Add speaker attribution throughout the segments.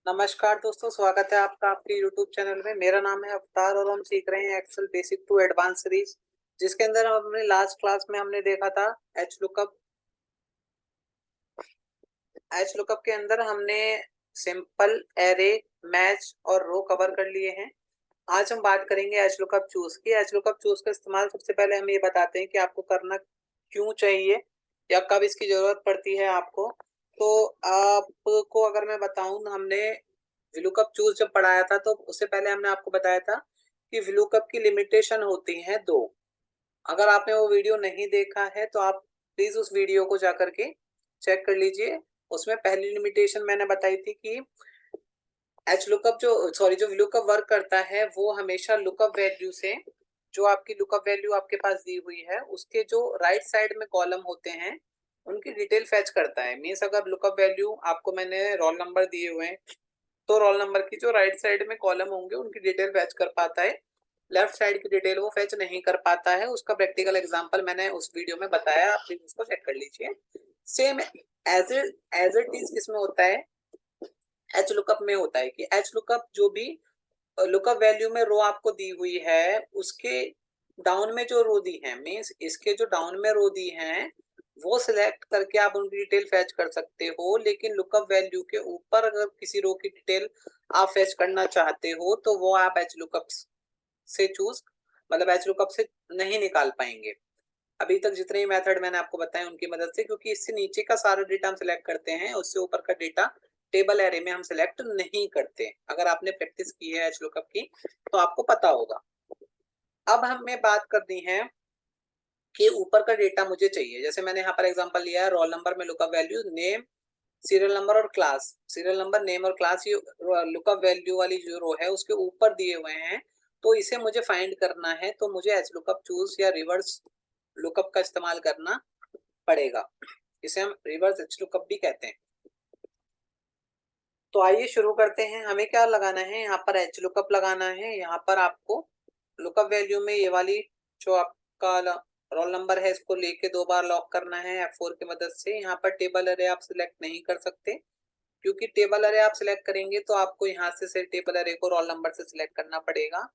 Speaker 1: नमस्कार दोस्तों, स्वागत है आपका आपके YouTube चैनल में। मेरा नाम है अवतार और हम सीख रहे हैं Excel basic to advance series, जिसके अंदर हम अपने लास्ट क्लास में हमने देखा था एच लुकअप। एच लुकअप के अंदर हमने सिंपल, एरे, मैच और रो कवर कर लिए हैं। आज हम बात करेंगे एच लुकअप चूज की। एच लुकअप चूज का इस्तेमाल सबसे पहले हम ये बताते हैं कि आपको करना क्यों चाहिए या कब इसकी जरूरत पड़ती है आपको। तो आपको अगर मैं बताऊं, हमने विलुकअप चूज जब पढ़ाया था तो उससे पहले हमने आपको बताया था कि विलुकअप की लिमिटेशन होती हैं दो। अगर आपने वो वीडियो नहीं देखा है तो आप प्लीज उस वीडियो को जाकर के चेक कर लीजिए। उसमें पहली लिमिटेशन मैंने बताई थी कि एच लुकअप जो लुकअप वर्क करता है वो हमेशा लुकअप वैल्यू से, जो आपकी लुकअप वैल्यू आपके पास दी हुई है उसके जो राइट साइड में कॉलम होते हैं उनकी डिटेल फैच करता है। मीन्स अगर लुकअप वैल्यू आपको मैंने रोल नंबर दिए हुए हैं तो रोल नंबर की जो राइट साइड में कॉलम होंगे उनकी डिटेल फैच कर पाता है, लेफ्ट साइड की डिटेल वो फैच नहीं कर पाता है। उसका प्रैक्टिकल एग्जांपल मैंने उस वीडियो में बताया, आप प्लीज उसको चेक कर लीजिए। सेम एज इट इज किसमें होता है, एच लुकअप में होता है कि एच लुकअप जो भी लुकअप वैल्यू में रो आपको दी हुई है उसके डाउन में जो रो दी है, मीन्स इसके जो डाउन में रो दी है वो सिलेक्ट करके आप उनकी डिटेल फैच कर सकते हो। लेकिन लुकअप वैल्यू के ऊपर अगर किसी रो की डिटेल आप फैच करना चाहते हो तो वो आप एच लुकअप से चूज, मतलब एच लुकअप से नहीं निकाल पाएंगे अभी तक जितने मेथड मैंने आपको बताए उनकी मदद से, क्योंकि इससे नीचे का सारा डेटा हम सिलेक्ट करते हैं, उससे ऊपर का डेटा टेबल एरे में हम सिलेक्ट नहीं करते। अगर आपने प्रैक्टिस की है एच लुकअप की तो आपको पता होगा। अब हमें बात करनी है कि ऊपर का डेटा मुझे चाहिए। जैसे मैंने यहाँ पर एग्जांपल लिया है, रोल नंबर में lookup value name, serial number और क्लास। सीरियल नंबर, नेम और क्लास ये लुकअप वैल्यू वाली जो रो है उसके ऊपर दिए हुए हैं। तो इसे मुझे फाइंड करना है तो मुझे एच लुकअप चूज या रिवर्स लुकअप का इस्तेमाल करना पड़ेगा। इसे हम रिवर्स एच लुकअप भी कहते हैं। तो आइए शुरू करते हैं। हमें क्या लगाना है, यहाँ पर एच लुकअप लगाना है। यहाँ पर आपको लुकअप वैल्यू में ये वाली जो आपका रोल नंबर है इसको लेके दो बार लॉक करना है F4 की मदद से। यहाँ पर टेबल अरे आप सिलेक्ट नहीं कर सकते, क्योंकि टेबल अरे आप सिलेक्ट करेंगे तो आपको यहाँ से टेबल अरे को रोल नंबर से सिलेक्ट करना पड़ेगा,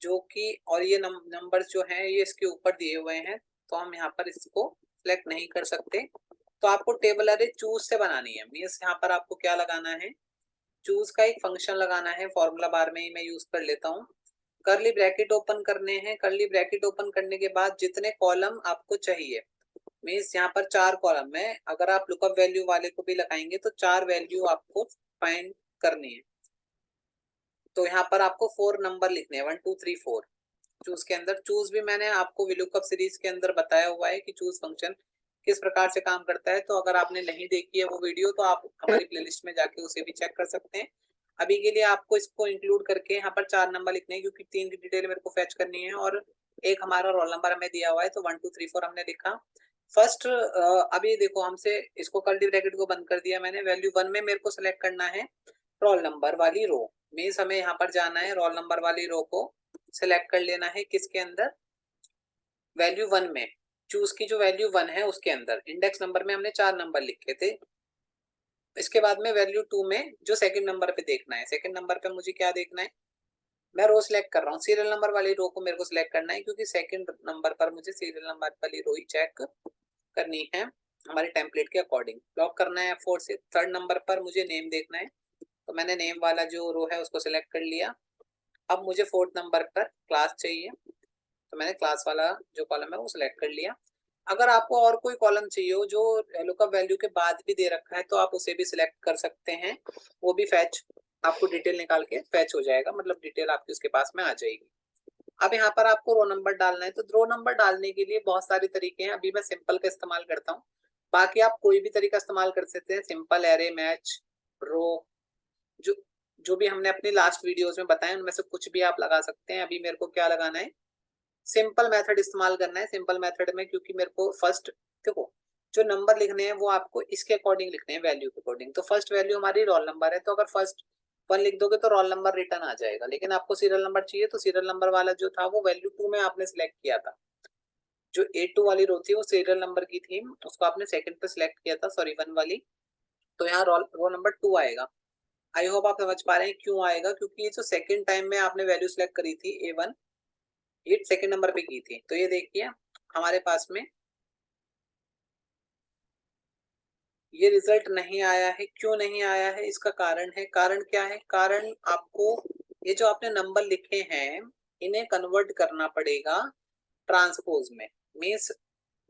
Speaker 1: जो कि और ये नंबर जो हैं ये इसके ऊपर दिए हुए हैं, तो हम यहाँ पर इसको सिलेक्ट नहीं कर सकते। तो आपको टेबल अरे चूज से बनानी है। मीन्स यहाँ पर आपको क्या लगाना है, चूज का एक फंक्शन लगाना है। फॉर्मूला बार में ही मैं यूज कर लेता हूँ। करली ब्रैकेट ओपन करने हैं। करली ब्रैकेट ओपन करने के बाद जितने कॉलम आपको चाहिए, मीन्स यहाँ पर 4 कॉलम है, अगर आप लुकअप वैल्यू वाले को भी लगाएंगे तो 4 वैल्यू आपको फाइंड करनी है। तो यहाँ पर आपको 4 नंबर लिखने हैं, 1 2 3 4। चूज के अंदर चूज भी मैंने आपको विलुकअप सीरीज के अंदर बताया हुआ है कि चूज फंक्शन किस प्रकार से काम करता है। तो अगर आपने नहीं देखी है वो वीडियो तो आप हमारी प्लेलिस्ट में जाके उसे भी चेक कर सकते हैं। अभी के लिए आपको इसको इंक्लूड करके यहाँ पर 4 नंबर लिखने हैं, क्योंकि 3 की डिटेल मेरे को फैच करनी है और एक हमारा रोल नंबर हमें दिया हुआ है। तो 1 2 3 4 हमने लिखा। फर्स्ट, अभी देखो हमसे इसको कर्ली ब्रैकेट को बंद कर दिया मैंने। वैल्यू 1 में मेरे को सिलेक्ट करना है रोल नंबर वाली रो। मीन्स हमें यहाँ पर जाना है रोल नंबर वाली रो को सिलेक्ट कर लेना है। किसके अंदर, वैल्यू 1 में। चूज की जो वैल्यू 1 है उसके अंदर इंडेक्स नंबर में हमने 4 नंबर लिखे थे। इसके बाद में वैल्यू 2 में जो सेकंड नंबर पे देखना है, सेकंड नंबर पे मुझे क्या देखना है, मैं रो सिलेक्ट कर रहा हूँ। सीरियल नंबर वाली रो को मेरे को सिलेक्ट करना है, क्योंकि सेकंड नंबर पर मुझे सीरियल नंबर वाली रो ही चेक करनी है हमारे टेम्पलेट के अकॉर्डिंग। लॉक करना है F4 से। थर्ड नंबर पर मुझे नेम देखना है, तो मैंने नेम वाला जो रो है उसको सिलेक्ट कर लिया। अब मुझे फोर्थ नंबर पर क्लास चाहिए, तो मैंने क्लास वाला जो कॉलम है वो सिलेक्ट कर लिया। अगर आपको और कोई कॉलम चाहिए हो जो लुकअप वैल्यू के बाद भी दे रखा है तो आप उसे भी सिलेक्ट कर सकते हैं। वो भी फैच, आपको डिटेल निकाल के फैच हो जाएगा, मतलब डिटेल आपकी उसके पास में आ जाएगी। अब यहाँ पर आपको रो नंबर डालना है। तो रो नंबर डालने के लिए बहुत सारे तरीके हैं, अभी मैं सिंपल का इस्तेमाल करता हूँ। बाकी आप कोई भी तरीका इस्तेमाल कर सकते हैं, सिंपल, एरे, मैच, रो, जो जो भी हमने अपनी लास्ट वीडियोस में बताया उनमें से कुछ भी आप लगा सकते हैं। अभी मेरे को क्या लगाना है, सिंपल मेथड इस्तेमाल करना है। सिंपल मेथड में क्योंकि मेरे को फर्स्ट, देखो जो नंबर लिखने हैं वो आपको इसके अकॉर्डिंग लिखने हैं, वैल्यू के अकॉर्डिंग। तो फर्स्ट वैल्यू हमारी रोल नंबर है, तो अगर फर्स्ट 1 लिख दोगे तो रोल नंबर रिटर्न आ जाएगा। लेकिन आपको सीरियल नंबर चाहिए तो सीरियल नंबर वाला जो था वो वैल्यू 2 में आपने सिलेक्ट किया था। जो A2 वाली रो थी वो सीरियल नंबर की थी, उसको आपने सेकंड पे सिलेक्ट किया था, सॉरी 1 वाली। तो यहाँ रोल नंबर 2 आएगा। आई होप आप समझ पा रहे हैं क्यों आएगा, क्योंकि ये जो सेकंड टाइम में आपने वैल्यू सिलेक्ट करी थी A1, ये सेकंड नंबर पे की थी, तो ये देखिए हमारे पास में ये रिजल्ट नहीं आया है। क्यों नहीं आया है, इसका कारण है। कारण क्या है, कारण आपको ये जो आपने नंबर लिखे हैं इन्हें कन्वर्ट करना पड़ेगा ट्रांसपोज में। मीन्स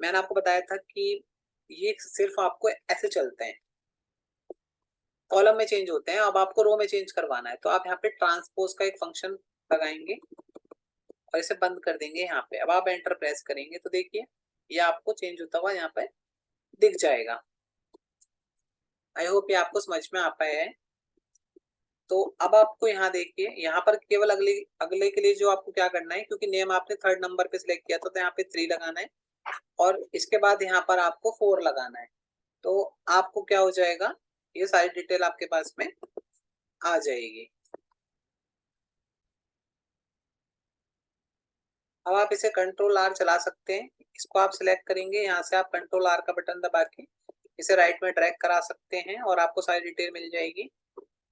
Speaker 1: मैंने आपको बताया था कि ये सिर्फ आपको ऐसे चलते हैं, कॉलम में चेंज होते हैं। अब आपको रो में चेंज करवाना है तो आप यहाँ पे ट्रांसपोज का एक फंक्शन लगाएंगे और इसे बंद कर देंगे यहाँ पे। अब आप एंटर प्रेस करेंगे तो देखिए ये आपको चेंज होता हुआ यहाँ पे दिख जाएगा। आई होप ये आपको समझ में आ पाया है। तो अब आपको यहाँ देखिए, यहाँ पर केवल अगले अगले के लिए जो आपको क्या करना है, क्योंकि नेम आपने थर्ड नंबर पे सिलेक्ट किया था तो यहाँ पे 3 लगाना है और इसके बाद यहाँ पर आपको 4 लगाना है। तो आपको क्या हो जाएगा, ये सारी डिटेल आपके पास में आ जाएगी। अब आप इसे कंट्रोल आर चला सकते हैं। इसको आप सिलेक्ट करेंगे, यहाँ से आप कंट्रोल आर का बटन दबा के इसे राइट में ड्रैग करा सकते हैं और आपको सारी डिटेल मिल जाएगी।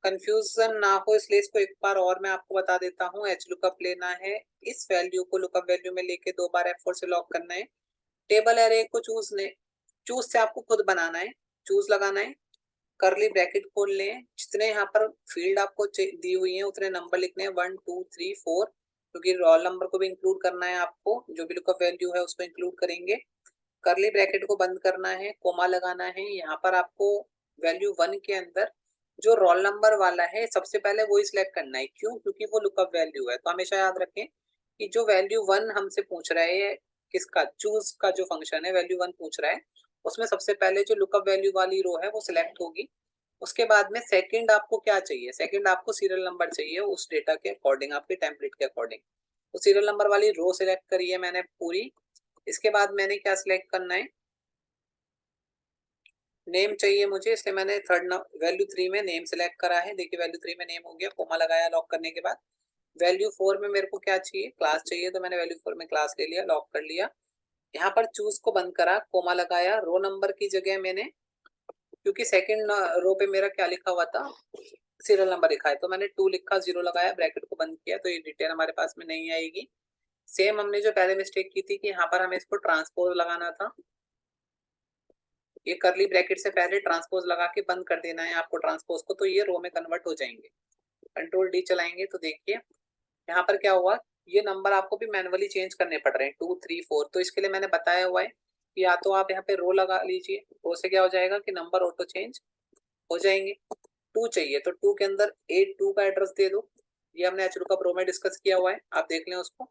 Speaker 1: कंफ्यूजन ना हो इसलिए इसको एक बार और मैं आपको बता देता हूँ। एच लुकअप लेना है, इस वैल्यू को लुकअप वैल्यू में लेके 2 बार F4 से लॉक करना है। टेबल एरे को चूज से आपको खुद बनाना है, चूज लगाना है, करली ब्रैकेट खोल लें। जितने यहाँ पर फील्ड आपको दी हुई है उतने नंबर लिखने हैं, 1 2 3 4, क्योंकि रोल नंबर को भी इंक्लूड करना है। आपको जो भी लुकअप वैल्यू है उसको इंक्लूड करेंगे। करली ब्रैकेट को बंद करना है, कोमा लगाना है। यहाँ पर आपको वैल्यू 1 के अंदर जो रोल नंबर वाला है सबसे पहले वो ही सिलेक्ट करना है। क्यों, क्योंकि वो लुकअप वैल्यू है। तो हमेशा याद रखें कि जो वैल्यू 1 हमसे पूछ रहे है, किसका, चूज का जो फंक्शन है वैल्यू 1 पूछ रहा है, उसमें सबसे पहले जो लुकअप वैल्यू वाली रो है वो सिलेक्ट होगी। उसके बाद में सेकंड आपको क्या चाहिए, सेकंड आपको सीरियल नंबर चाहिए उस डेटा के अकॉर्डिंग, आपके टेम्पलेट के अकॉर्डिंग। तो सीरियल नंबर वाली रो सिलेक्ट करी है मैंने पूरी। इसके बाद मैंने क्या सिलेक्ट करना है, नेम चाहिए मुझे, इसलिए मैंने थर्ड वैल्यू 3 में नेम सिलेक्ट करा है। देखिए वैल्यू 3 में नेम हो गया, कोमा लगाया लॉक करने के बाद। वैल्यू 4 में मेरे को क्या चाहिए, क्लास चाहिए, तो मैंने वैल्यू 4 में क्लास ले लिया, लॉक कर लिया। यहाँ पर चूज को बंद करा, कोमा लगाया। रो नंबर की जगह मैंने, क्योंकि सेकंड रो पे मेरा क्या लिखा हुआ था, सीरियल नंबर लिखा है, तो मैंने 2 लिखा, 0 लगाया, ब्रैकेट को बंद किया, तो ये डिटेल हमारे पास में नहीं आएगी। सेम हमने जो पहले मिस्टेक की थी कि यहाँ पर हमें इसको ट्रांसपोज लगाना था, ये करली ब्रैकेट से पहले ट्रांसपोज लगा के बंद कर देना है आपको ट्रांसपोज को, तो ये रो में कन्वर्ट हो जाएंगे। कंट्रोल डी चलाएंगे तो देखिए यहाँ पर क्या हुआ, ये नंबर आपको भी मैनुअली चेंज करने पड़ रहे हैं 2 3 4। तो इसके लिए मैंने बताया हुआ है कि या तो आप यहाँ पे रो लगा लीजिए, रो से क्या हो जाएगा कि नंबर ऑटो चेंज हो जाएंगे। 2 चाहिए तो 2 के अंदर 82 का एड्रेस दे दो, ये हमने एच लुकअप रो में डिस्कस किया हुआ है, आप देख लें उसको।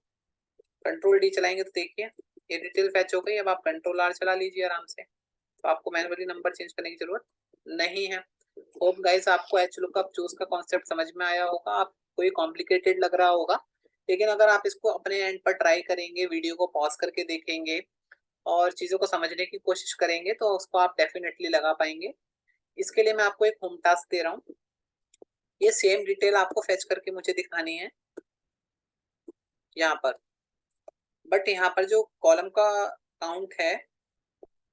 Speaker 1: कंट्रोल डी चलाएंगे तो देखिए ये डिटेल फैच हो गई। अब आप कंट्रोल आर चला लीजिए आराम से, तो आपको मैनुअली नंबर चेंज करने की जरूरत नहीं है। होप गाइस आपको एच लुकअप चूज का कॉन्सेप्ट समझ में आया होगा। आपको ये कॉम्प्लिकेटेड लग रहा होगा, लेकिन अगर आप इसको अपने एंड पर ट्राई करेंगे, वीडियो को पॉज करके देखेंगे और चीजों को समझने की कोशिश करेंगे तो उसको आप डेफिनेटली लगा पाएंगे। इसके लिए मैं आपको एक होम टास्क दे रहा हूँ, ये सेम डिटेल आपको फेच करके मुझे दिखानी है यहाँ पर। बट यहाँ पर जो कॉलम का काउंट है,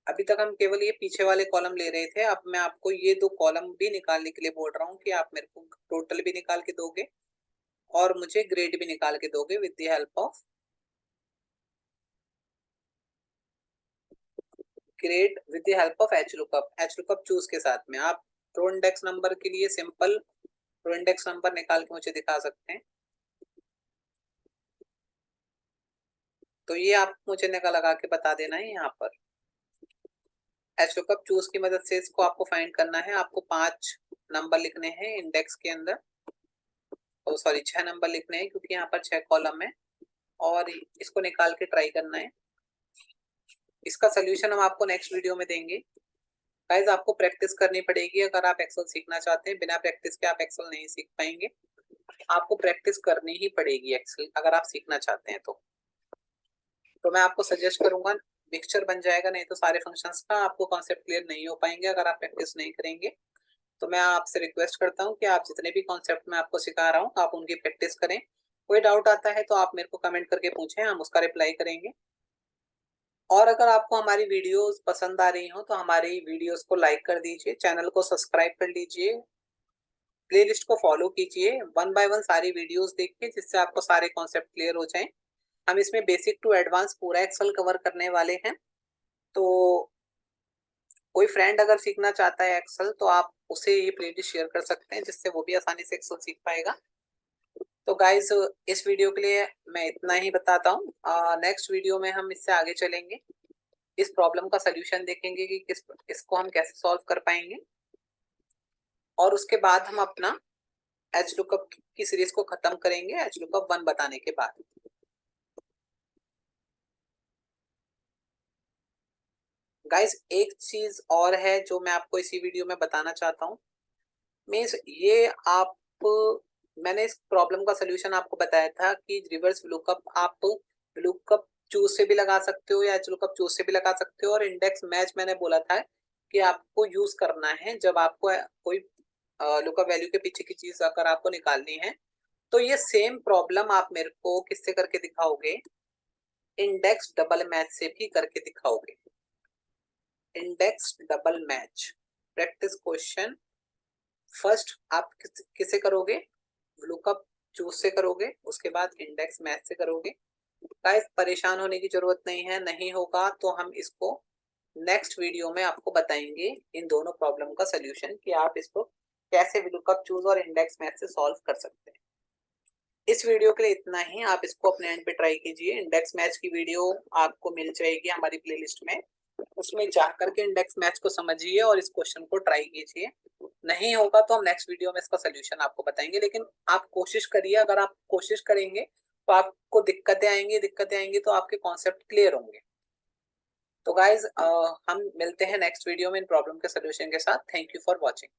Speaker 1: अभी तक हम केवल ये पीछे वाले कॉलम ले रहे थे, अब मैं आपको ये 2 कॉलम भी निकालने के लिए बोल रहा हूँ कि आप मेरे को टोटल भी निकाल के दोगे और मुझे ग्रेड भी निकाल के दोगे with the help of grade with the help of H lookup choose के साथ में। आप रो इंडेक्स नंबर के लिए सिंपल रो इंडेक्स नंबर निकाल के मुझे दिखा सकते हैं, तो ये आप मुझे निकाल लगा के बता देना है। यहाँ पर एच लुकअप चूज की मदद से इसको आपको फाइंड करना है। आपको 5 नंबर लिखने हैं इंडेक्स के अंदर, ओ सॉरी 6 नंबर लिखने हैं क्योंकि यहाँ पर 6 कॉलम है, और इसको निकाल के ट्राई करना है। इसका सोल्यूशन हम आपको नेक्स्ट वीडियो में देंगे। गाइस आपको प्रैक्टिस करनी पड़ेगी अगर आप एक्सेल सीखना चाहते हैं, बिना प्रैक्टिस के आप एक्सेल नहीं सीख पाएंगे। आपको प्रैक्टिस करनी ही पड़ेगी एक्सेल अगर आप सीखना चाहते हैं तो मैं आपको सजेस्ट करूंगा, मिक्सचर बन जाएगा, नहीं तो सारे फंक्शंस का आपको कॉन्सेप्ट क्लियर नहीं हो पाएंगे अगर आप प्रैक्टिस नहीं करेंगे। तो मैं आपसे रिक्वेस्ट करता हूँ कि आप जितने भी कॉन्सेप्ट मैं आपको सिखा रहा हूँ आप उनकी प्रैक्टिस करें। कोई डाउट आता है तो आप मेरे को कमेंट करके पूछें, हम उसका रिप्लाई करेंगे। और अगर आपको हमारी वीडियोस पसंद आ रही हो तो हमारी वीडियोस को लाइक कर दीजिए, चैनल को सब्सक्राइब कर लीजिए, प्लेलिस्ट को फॉलो कीजिए, 1 बाय 1 सारी वीडियोस देखिए जिससे आपको सारे कॉन्सेप्ट क्लियर हो जाएं। हम इसमें बेसिक टू एडवांस पूरा एक्सेल कवर करने वाले हैं। तो कोई फ्रेंड अगर सीखना चाहता है एक्सेल तो आप उसे ये प्लेलिस्ट शेयर कर सकते हैं जिससे वो भी आसानी से एक्सेल सीख पाएगा। तो गाइज इस वीडियो के लिए मैं इतना ही बताता हूँ। नेक्स्ट वीडियो में हम इससे आगे चलेंगे, इस प्रॉब्लम का सलूशन देखेंगे कि इसको हम कैसे सॉल्व कर पाएंगे, और उसके बाद हम अपना एच लुकअप की सीरीज को खत्म करेंगे एच लुकअप 1 बताने के बाद। गाइस एक चीज और है जो मैं आपको इसी वीडियो में बताना चाहता हूँ। मीन्स ये आप, मैंने इस प्रॉब्लम का सलूशन आपको बताया था कि रिवर्स लुकअप आप लुकअप चूज से भी लगा सकते हो या एच लुकअप चूज से भी लगा सकते हो, और इंडेक्स मैच मैंने बोला था कि आपको यूज करना है जब आपको कोई लुकअप वैल्यू के पीछे की चीज अगर आपको निकालनी है। तो ये सेम प्रॉब्लम आप मेरे को किससे करके दिखाओगे, इंडेक्स डबल मैच से भी करके दिखाओगे। Index double match practice question. First आप किसे करोगे, लुकअप चूज से करोगे, उसके बाद इंडेक्स मैच से करोगे। गाइस परेशान होने की जरूरत नहीं है, नहीं होगा तो हम इसको नेक्स्ट वीडियो में आपको बताएंगे इन दोनों प्रॉब्लम का सलूशन कि आप इसको कैसे लुकअप चूज और इंडेक्स मैच से सॉल्व कर सकते हैं। इस वीडियो के लिए इतना ही, आप इसको अपने एंड पे ट्राई कीजिए। इंडेक्स मैच की वीडियो आपको मिल जाएगी हमारी प्लेलिस्ट में, उसमें जाकर के इंडेक्स मैच को समझिए और इस क्वेश्चन को ट्राई कीजिए। नहीं होगा तो हम नेक्स्ट वीडियो में इसका सोल्यूशन आपको बताएंगे, लेकिन आप कोशिश करिए। अगर आप कोशिश करेंगे तो आपको दिक्कतें आएंगी तो आपके कॉन्सेप्ट क्लियर होंगे। तो गाइज हम मिलते हैं नेक्स्ट वीडियो में इन प्रॉब्लम के सोल्यूशन के साथ। Thank you for watching.